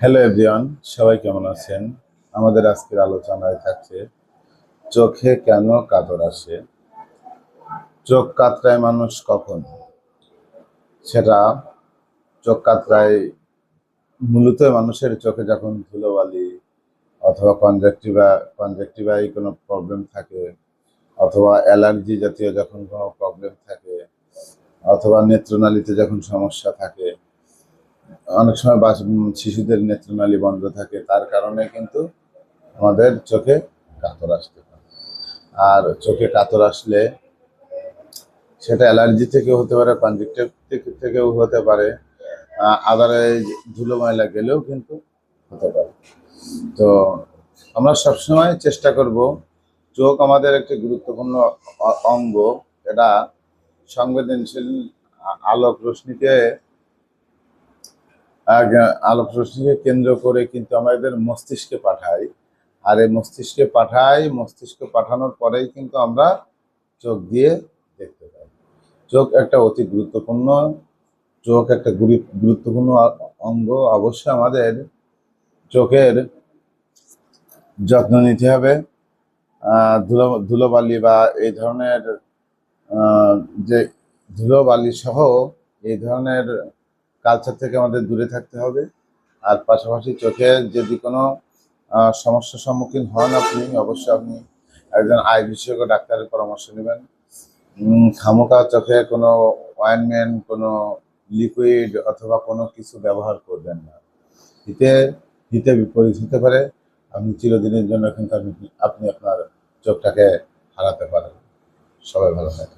Hello everyone, সবাই কেমন আছেন? আমাদের আজকের আলোচনায় থাকছে চোখে কেন কাতর আসে। চোখ কাতরায় মানুষ কখন? সেটা চোখ কাতরায় মূলত মানুষের চোখে যখন ধুলোবালি অথবা কনজাক্টিভায় কোনো প্রবলেম থাকে, অথবা অ্যালার্জি জাতীয় যখন কোনো প্রবলেম থাকে, অথবা নেত্রনালীতে যখন সমস্যা থাকে। অনেক সময় শিশুদের নেত্রনালী বন্ধ থাকে, তার কারণে কিন্তু আমাদের চোখে কাতর আসতে পারে। আর চোখে কাতর আসলে সেটা অ্যালার্জি থেকে হতে পারে, কনজাক্টিভ থেকেও হতে পারে, আদারওয়াইজ ধুলো ময়লা গেলেও কিন্তু হতে পারে। তো আমরা সবসময় চেষ্টা করব, চোখ আমাদের একটি গুরুত্বপূর্ণ অঙ্গ। এটা সংবেদনশীল। আলোক রশ্মিকে আলোক রশ্মিকে কেন্দ্র করে কিন্তু আমাদের মস্তিষ্কে পাঠাই। আর এই মস্তিষ্কে পাঠানোর পরেই কিন্তু আমরা চোখ দিয়ে দেখতে পাই। চোখ একটা অতি গুরুত্বপূর্ণ চোখ একটা গুরুত্বপূর্ণ অঙ্গ। অবশ্যই আমাদের চোখের যত্ন নিতে হবে। ধুলোবালি বা এই ধরনের আহ, যে ধুলোবালি সহ এই ধরনের কালচার থেকে আমাদের দূরে থাকতে হবে। আর পাশাপাশি চোখের যদি কোনো সমস্যার সম্মুখীন হন, অবশ্যই আপনি একজন আই বিশেষজ্ঞ ডাক্তারের পরামর্শ নেবেন। খামোকা চোখে কোনো অয়েনমেন্ট, কোনো লিকুইড অথবা কোনো কিছু ব্যবহার করবেন না। হিতে হিতে বিপরীত হতে পারে। আপনি চিরদিনের জন্য কিন্তু আপনি আপনার চোখটাকে হারাতে পারেন। সবাই ভালো থাকবেন।